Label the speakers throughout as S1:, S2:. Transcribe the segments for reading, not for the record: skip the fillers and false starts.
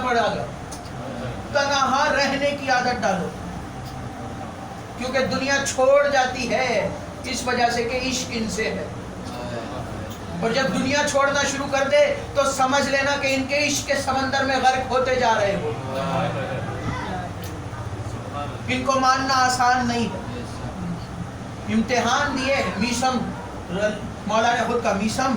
S1: بڑھا گیا. تنہا رہنے کی عادت ڈالو, کیونکہ دنیا چھوڑ جاتی ہے اس وجہ سے کہ عشق ان سے ہے, اور جب دنیا چھوڑنا شروع کر دے تو سمجھ لینا کہ ان کے عشق کے سمندر میں غرق ہوتے جا رہے ہو. ان کو ماننا آسان نہیں ہے. امتحان دیے میسم, مولا نے خود کا میسم,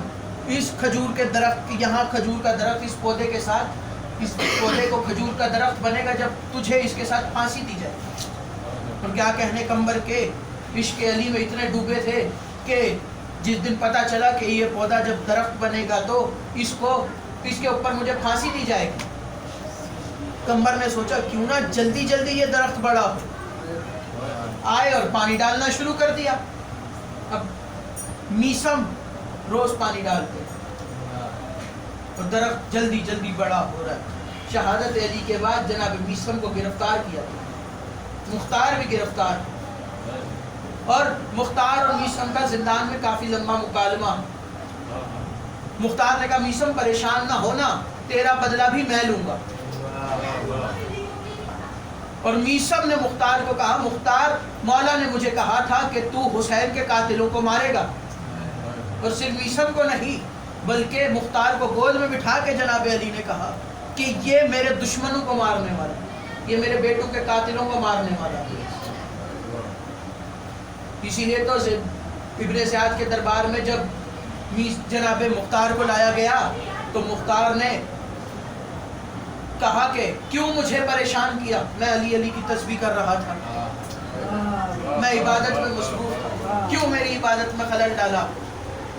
S1: اس کھجور کے درخت, یہاں کھجور کا درخت, اس پودے کے ساتھ, اس پودے کو کھجور کا درخت بنے گا جب تجھے اس کے ساتھ پھانسی دی جائے. اور کیا کہنے کمبر کے, عشق علی میں اتنے ڈوبے تھے کہ جس دن پتا چلا کہ یہ پودا جب درخت بنے گا تو اس کے اوپر مجھے پھانسی دی جائے گی, کمبر نے سوچا کیوں نہ جلدی جلدی یہ درخت بڑا ہو. آئے اور پانی ڈالنا شروع کر دیا. اب میسم روز پانی ڈالتے اور درخت جلدی جلدی بڑا ہو رہا ہے. شہادت علی کے بعد جناب میسم کو گرفتار کیا, مختار بھی گرفتار, اور مختار اور میسم کا زندان میں کافی لمبا مکالمہ. مختار نے کہا میسم پریشان نہ ہونا, تیرا بدلہ بھی میں لوں گا. اور میسم نے مختار کو کہا مختار, مولا نے مجھے کہا تھا کہ تو حسین کے قاتلوں کو مارے گا. اور صرف میسم کو نہیں بلکہ مختار کو گود میں بٹھا کے جناب علی نے کہا کہ یہ میرے دشمنوں کو مارنے والا, یہ میرے بیٹوں کے قاتلوں کو مارنے والا. اسی لیے تو ابن زیاد کے دربار میں جب جناب مختار کو لایا گیا تو مختار نے کہا کہ کیوں مجھے پریشان کیا, میں علی علی کی تسبیح کر رہا تھا, میں عبادت میں مصروف تھا, کیوں میری عبادت میں خلل ڈالا.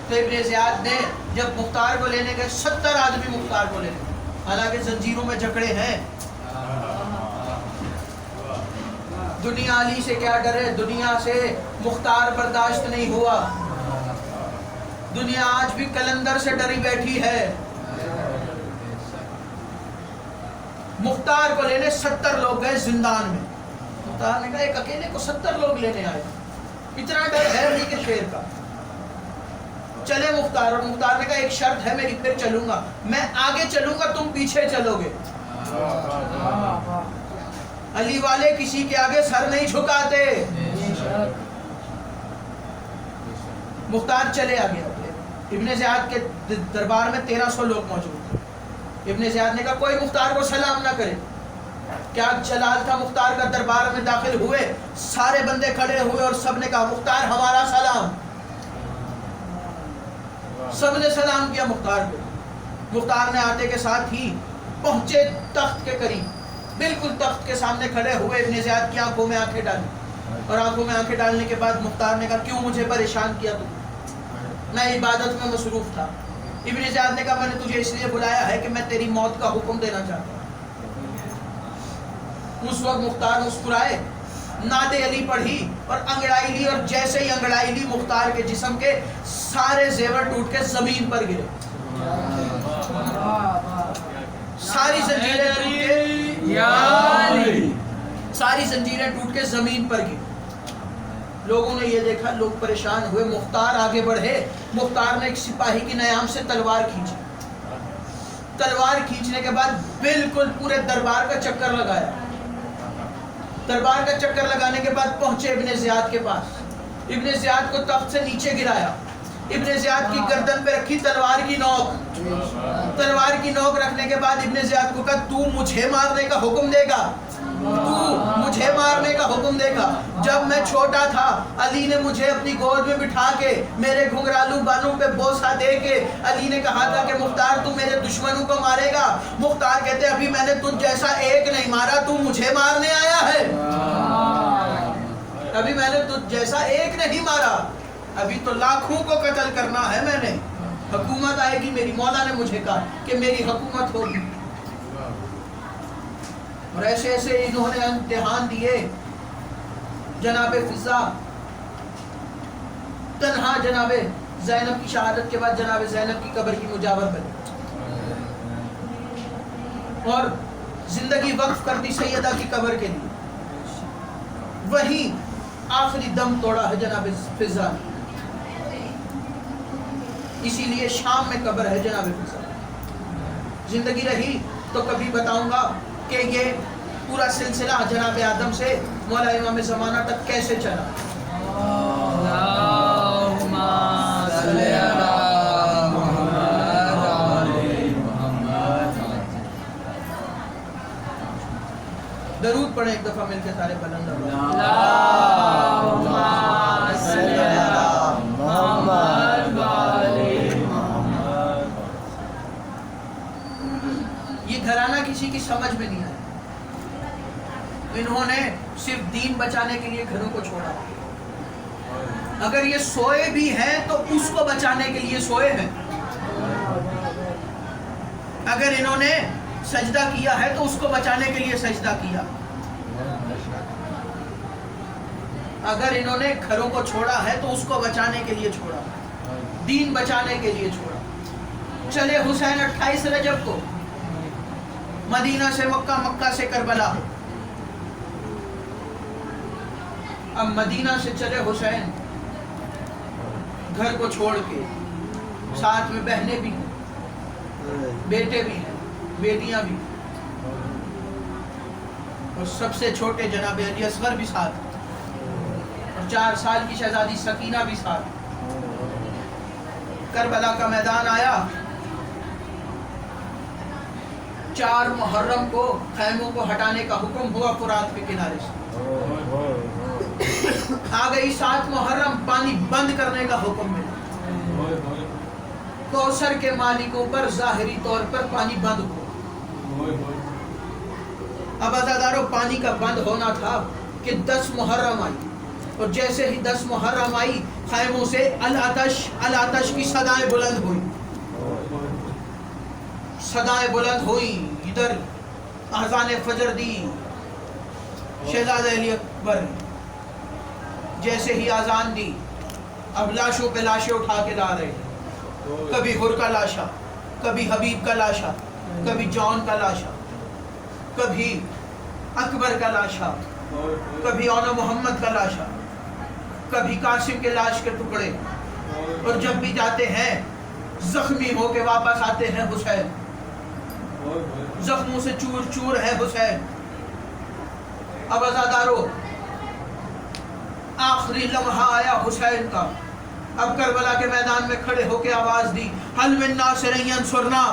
S1: تو ابن زیاد نے جب مختار کو لینے گئے 70 آدمی مختار کو لینے گئے, حالانکہ زنجیروں میں جکڑے ہیں. دنیا علی سے کیا ڈرے, دنیا سے مختار برداشت نہیں ہوا. دنیا آج بھی کلندر سے ڈری بیٹھی ہے. مختار کو لینے 70 لوگ گئے زندان میں. مختار نے کہا ایک اکیلے کو 70 لوگ لینے آئے, اتنا ڈر ہے علی کے شیر کا. چلے مختار, اور مختار نے کہا ایک شرط ہے میری, پھر چلوں گا, میں آگے چلوں گا تم پیچھے چلو گے. علی والے کسی کے آگے سر نہیں جھکاتے. مختار چلے آگے. ابن زیاد کے دربار میں 1300 لوگ موجود تھے. ابن زیاد نے کہا کوئی مختار کو سلام نہ کرے. کیا جلال تھا مختار کا, دربار میں داخل ہوئے, سارے بندے کھڑے ہوئے اور سب نے کہا مختار ہمارا سلام. سب نے سلام کیا مختار کو. مختار نے آتے کے ساتھ ہی پہنچے تخت کے قریب, بالکل تخت کے سامنے کھڑے ہوئے. ابن زیاد کی آنکھوں میں آنکھیں ڈالی, اور آنکھوں میں آنکھیں ڈالنے کے بعد مختار نے کہا کیوں مجھے پریشان کیا تم, میں عبادت میں مصروف تھا. ابن زیاد نے کہا میں نے تجھے اس لیے بلایا ہے کہ میں تیری موت کا حکم دینا چاہتا ہوں. اس وقت مختار مسکرائے, ناد علی پڑھی اور انگڑائی لی, اور جیسے ہی انگڑائی لی مختار کے جسم کے سارے زیور ٹوٹ کے زمین پر گرے. ساری زنجیریں ٹوٹ کے زمین پر گری. لوگوں نے یہ دیکھا, لوگ پریشان ہوئے. مختار آگے بڑھے. مختار نے ایک سپاہی کی نیام سے تلوار کھینچی. تلوار کھینچنے کے بعد بالکل پورے دربار کا چکر لگایا. دربار کا چکر لگانے کے بعد پہنچے ابن زیاد کے پاس. ابن زیاد کو تخت سے نیچے گرایا. ابن زیاد کی گردن پہ رکھی تلوار کی نوک. تلوار کی نوک رکھنے کے بعد ابن زیاد کو کہا تو مجھے مارنے کا حکم دے گا, تو مجھے مارنے کا حکم دے گا. جب میں چھوٹا تھا علی نے مجھے اپنی گود میں بٹھا کے میرے گھنگرالو بالوں پہ بوسہ دے کے علی نے کہا تھا کہ مختار تو میرے دشمنوں کو مارے گا. مختار کہتے ابھی میں نے تجھ جیسا ایک نہیں مارا, تو مجھے مارنے آیا ہے. ابھی میں نے تجھ جیسا ایک نہیں مارا, ابھی تو لاکھوں کو قتل کرنا ہے میں نے. حکومت آئے گی میری, مولا نے مجھے کہا کہ میری حکومت ہوگی. اور ایسے ایسے انہوں نے امتحان دیے. جناب فضا تنہا جناب زینب کی شہادت کے بعد جناب زینب کی قبر کی مجاور بنی اور زندگی وقف کر دی سیدہ کی قبر کے لیے. وہیں آخری دم توڑا ہے جناب فضا نے. اسی لیے شام میں قبر ہے جناب فضا. زندگی رہی تو کبھی بتاؤں گا کہ یہ پورا سلسلہ جناب آدم سے مولا امام زمانہ تک کیسے چلا.
S2: اللہم صلی علی محمد آل محمد.
S1: درود پڑھیں ایک دفعہ مل کے سارے بلند آواز.
S2: اللہم صلی علی محمد آل محمد.
S1: یہ گھرانہ کسی کی سمجھ میں نہیں آیا. انہوں نے صرف دین بچانے کے لیے گھروں کو چھوڑا. اگر یہ سوئے بھی ہیں تو اس کو بچانے کے لیے سوئے ہیں. اگر انہوں نے سجدہ کیا ہے تو اس کو بچانے کے لیے سجدہ کیا. اگر انہوں نے گھروں کو چھوڑا ہے تو اس کو بچانے کے لیے چھوڑا, دین بچانے کے لیے چھوڑا. چلے حسین 28 رجب کو مدینہ سے مکہ, مکہ سے کربلا. اب مدینہ سے چلے حسین گھر کو چھوڑ کے, ساتھ میں بہنیں بھی ہیں, بیٹے بھی ہیں, بیٹیاں بھی, اور سب سے چھوٹے جناب علی اصغر بھی ساتھ, اور 4 سال کی شہزادی سکینہ بھی ساتھ. کربلا کا میدان آیا. 4 محرم کو خیموں کو ہٹانے کا حکم ہوا فرات کے کنارے سے. آ گئی 7 محرم, پانی بند کرنے کا حکم ملا. کوثر کے مالکوں پر ظاہری طور پر پانی بند ہوا. اب عزادارو پانی کا بند ہونا تھا کہ 10 محرم آئی, اور جیسے ہی 10 محرم آئی خیموں سے الاتش الاتش کی صدائیں بلند ہوئی. صدائیں بلند ہوئی. ادھر اذان فجر دی شہزادہ علی اکبر نے. جیسے ہی آزان دی اب لاشوں پہ لاشیں اٹھا کے لا رہے ہیں. کبھی حر کا لاشا, کبھی حبیب کا لاشا, کبھی جان کا لاشا, کبھی اکبر کا لاشا, کبھی اونا محمد کا لاشا, کبھی قاسم کے لاش کے ٹکڑے. اور جب بھی جاتے ہیں زخمی ہو کے واپس آتے ہیں حسین, زخموں سے چور چور ہے حسین. اب عزادارو آخری لمحہ آیا حسین کا. اب کربلا کے میدان میں کھڑے ہو کے آواز دی, حل من ناصر ینصرنا,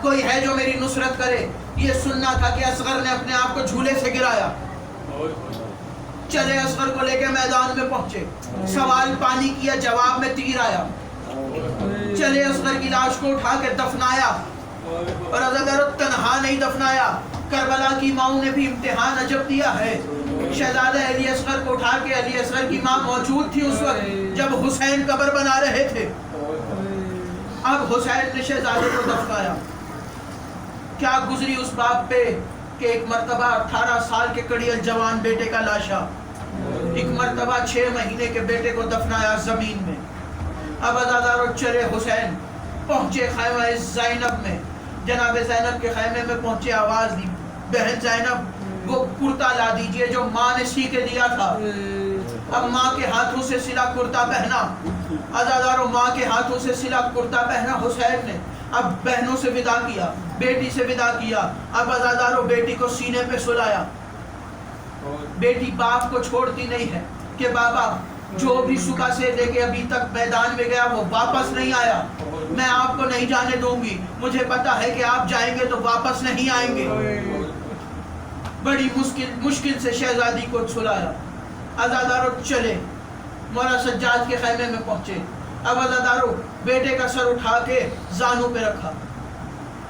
S1: کوئی ہے جو میری نصرت کرے. یہ سننا تھا کہ اصغر نے اپنے آپ کو جھولے سے گرایا. چلے اصغر کو لے کے میدان میں پہنچے, سوال پانی کیا, جواب میں تیر آیا. چلے اصغر کی لاش کو اٹھا کے دفنایا, اور عزادارو تنہا نہیں دفنایا. کربلا کی ماؤں نے بھی امتحان عجب دیا ہے. شہزادہ علی اصغر کو اٹھا کے, علی اصغر کی ماں موجود تھی اس وقت جب حسین قبر بنا رہے تھے. اب حسین نے شہزادے کو دفنایا. کیا گزری اس باپ پہ کہ ایک مرتبہ 18 سال کے کڑیل جوان بیٹے کا لاشا, ایک مرتبہ 6 مہینے کے بیٹے کو دفنایا زمین میں. اب عزادارو چلے حسین پہنچے خیمہ زینب میں. جناب زینب کے خیمے میں پہنچے, آواز دی, بہن زینب وہ کرتا لا دیجئے جو ماں نے سی کے دیا تھا. اب ماں کے ہاتھوں سے سلا کرتا پہنا. عزادارو ماں کے ہاتھوں سے سلا کرتا پہنا حسین نے. اب بہنوں سے ودا کیا, بیٹی سے ودا کیا. اب عزادارو بیٹی کو سینے پہ سلایا. بیٹی باپ کو چھوڑتی نہیں ہے کہ بابا جو بھی صبح سے لے کے ابھی تک میدان میں گیا وہ واپس نہیں آیا, میں آپ کو نہیں جانے دوں گی. مجھے پتا ہے کہ آپ جائیں گے تو واپس نہیں آئیں گے. بڑی مشکل سے شہزادی کو سلایا. عزادارو چلے مولا سجاد کے خیمے میں پہنچے. اب عزادارو بیٹے کا سر اٹھا کے زانوں پہ رکھا,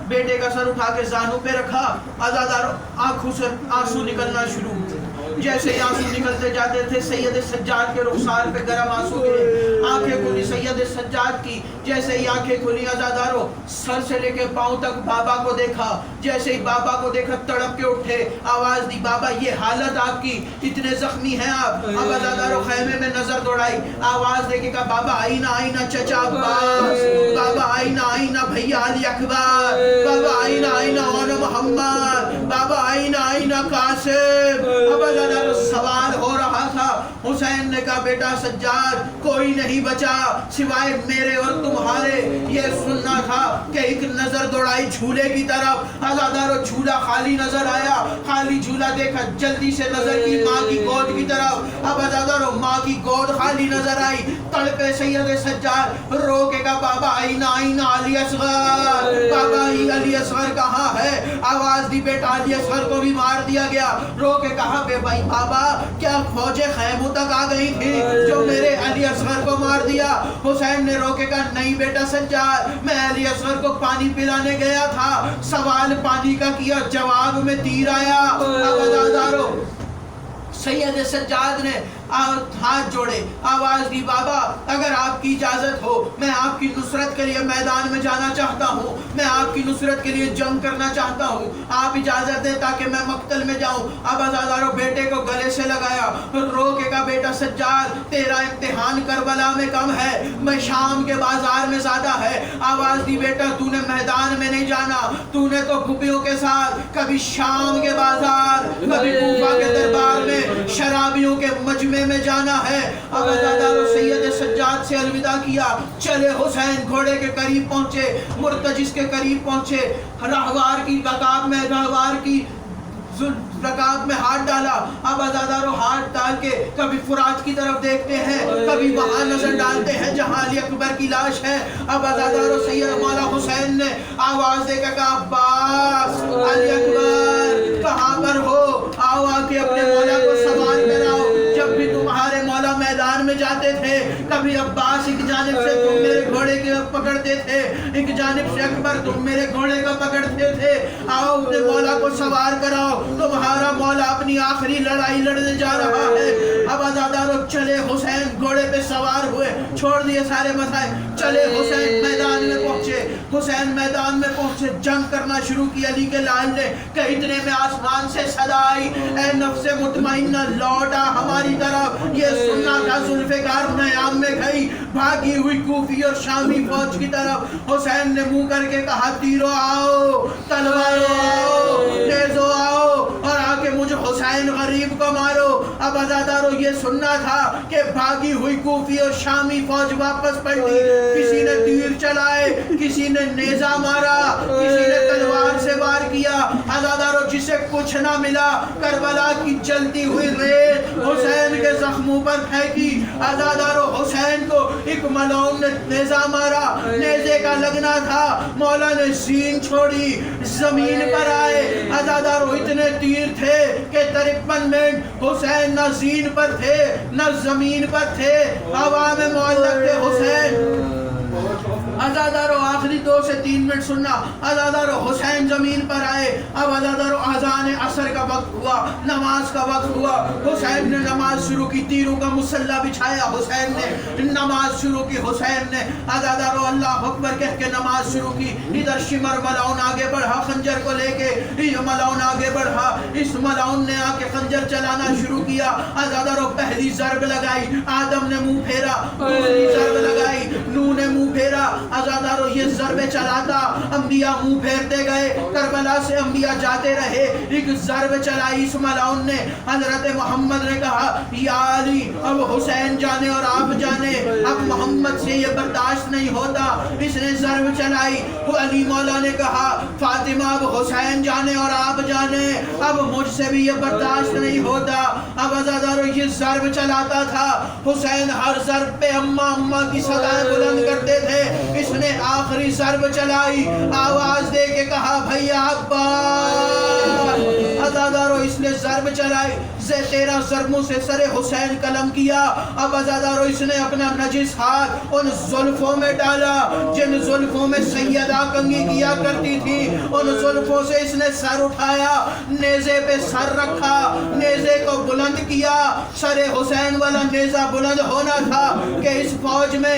S1: بیٹے کا سر اٹھا کے زانوں پہ رکھا. عزادارو آنکھوں سے آنسو نکلنا شروع ہوئے. جیسے آنسو نکلتے جاتے تھے سید سجاد کے رخسار پہ گرم آنسو گرے. آنکھیں کھلی سید سجاد کی. جیسے ہی آنکھیں کھلی عزادارو سر سے لے کے پاؤں تک بابا کو دیکھا. جیسے ہی بابا کو دیکھا تڑپ کے اٹھے, آواز دی, بابا یہ حالت آپ کی, اتنے زخمی ہیں آپ. اب عزادارو خیمے میں نظر دوڑائی, آواز دے کے کہا بابا آئینہ آئینہ چچا عباس, بابا آئینہ آئینہ بھیا علی اکبر, بابا آئینہ آئینہ اونا محمد, بابا آئینہ آئینہ قاسم. اب عزادارو سوال ہو رہا تھا حسین نے کہا بیٹا سجاد کوئی نہیں بچا سوائے میرے اور تمہارے. یہ سننا تھا کہ ایک نظر دوڑائی جھولے کی طرف. عزادارو جھولا خالی نظر آیا, خالی جھولا دیکھا, جلدی سے نظر کی ماں کی گود کی طرف. اب عزادارو ماں کی گود خالی نظر آئی. تڑپے سید سجاد رو کے کہا بابا آئینہ علی اصغر, بابا علی اصغر کہاں ہے؟ آواز دی بیٹا علی اصغر کو بھی مار دیا گیا. رو کے کہا بے بھائی بابا کیا فوجیں خیموں تک آ گئی تھی جو میرے علی اصغر کو مار دیا؟ حسین نے رو کے کہا نہیں بیٹا سجاد, میں علی اصغر کو پانی پلانے گیا تھا, سوال پانی کا کیا, جواب میں تیر آیا. اب عزادارو سید سجاد نے ہاتھ جوڑے, آواز دی بابا اگر آپ کی اجازت ہو میں آپ کی نصرت کے لیے میدان میں جانا چاہتا ہوں, میں آپ کی نصرت کے لیے جنگ کرنا چاہتا ہوں, آپ اجازت دیں تاکہ میں مقتل میں جاؤں. اب عزادارو بیٹے کو گلے سے لگایا, رو کے کہا بیٹا سجاد تیرا امتحان کربلا میں کم ہے, میں شام کے بازار میں زیادہ ہے. آواز دی بیٹا تو نے میدان میں نہیں جانا, تو نے تو پھوپھیوں کے ساتھ کبھی شام کے بازار کبھی کوفہ کے دربار میں شرابیوں کے مجمع میں جانا ہے. اب عزادارو سید سجاد سے الوداع کیا, چلے حسین گھوڑے کے قریب پہنچے, مرتجس کے قریب پہنچے, راہوار کی رکاب میں ہاتھ ڈالا. اب عزادارو ہاتھ ڈال کے کبھی فرات کی طرف دیکھتے ہیں, کبھی وہاں نظر ڈالتے ہیں جہاں علی اکبر کی لاش ہے. اب عزادارو سید مولا حسین نے آواز دے کے کہا عباس علی اکبر کہاں پر ہو, آؤ آ کے اپنے مولا کو سوار کراؤ. جب بھی تمہارے مولا میدان میں جاتے تھے کبھی عباس ایک جانب سے تم میرے گھوڑے کے پکڑتے تھے, ایک جانب سے اکبر تم میرے گھوڑے کا پکڑتے تھے, آؤ اپنے مولا کو سوار کراؤ, تمہارا مولا اپنی آخری لڑائی لڑنے جا رہا ہے. اب عزادارو چلے حسین گھوڑے پہ سوار ہوئے, چھوڑ دیے سارے مسائل, چلے حسین میدان میں پہنچے. حسین میدان میں پہنچے, جنگ کرنا شروع کی. علی کے لال نے کہ اتنے میں آسمان سے صدا آئی, اے نفس مطمئنہ لوٹا ہماری طرف. یہ سننا تھا ذوالفقار نیام میں گئی بھاگی ہوئی کوفی اور شامی فوج کی طرف. حسین نے منہ کر کے کہا تیرو آؤ, تلوارو آؤ, نیزو آؤ, اور آ کے مجھے حسین غریب کو مارو. اب عزادارو یہ سننا تھا کہ بھاگی ہوئی کوفی اور شامی فوج واپس پلٹی, کسی نے تیر چلائے, کسی نے نیزہ مارا, کسی نے تلوار سے وار کیا. عزادارو جسے کچھ نہ ملا کربلا کی جلتی ہوئی ریت حسین کے زخموں پر پھینکی. عزادارو حسین کو ایک ملعون نے نیزہ مارا, نیزے کا لگنا تھا, مولا نے زین چھوڑی, زمین پر آئے. عزادارو اتنے تیر تھے کہ 53 منٹ حسین نہ زین پر تھے نہ زمین پر تھے, ہوا میں معلق تھے حسین. عزادارو آخری 2 سے 3 منٹ سننا. عزادارو حسین زمین پر آئے. اب عزادارو اذان عصر کا وقت ہوا, نماز کا وقت ہوا. حسین نے نماز شروع کی, تیروں کا مسلح بچھایا, حسین نے نماز شروع کی. حسین نے عزادارو اللہ اکبر کہہ کے نماز شروع کی. ادھر شمر ملعون آگے بڑھا خنجر کو لے کے, یہ ملعون آگے بڑھا, اس ملعون نے آ کے خنجر چلانا شروع کیا. عزادارو پہلی ضرب لگائی, آدم نے منہ پھیرا, دوسری ضرب لگائی, نوح نے منہ پھیرا. عزادارو یہ ضربیں چلاتا, انبیاء منہ پھیرتے گئے, کربلا سے انبیاء جاتے رہے. ایک ضرب چلائی اس ملعون نے. حضرت محمد نے کہا یا علی اب حسین جانے اور آپ جانے, اب محمد سے یہ برداشت نہیں ہوتا. اس نے ضرب چلائی. علی مولا نے کہا فاطمہ اب حسین جانے اور آپ جانے, اب مجھ سے بھی یہ برداشت نہیں ہوتا. اب عزادارو یہ ضرب چلاتا تھا. حسین ہر ضرب پہ اماں اماں کی صدائیں بلند کرتے تھے. اس نے آخری ضرب چلائی, آواز دے کے کہا بھیا عباس. عزادارو اس نے ضرب چلائی, 13 ضربوں سے سر حسین قلم کیا. اب عزادارو اس نے اپنا نجس ہاتھ ان زلفوں میں ڈالا جن زلفوں میں سیدہ کنگھی کیا کرتی تھی. ان زلفوں سے اس نے سر اٹھایا, نیزے پہ سر رکھا, نیزے کو بلند کیا. سر حسین والا نیزہ بلند ہونا تھا کہ اس فوج میں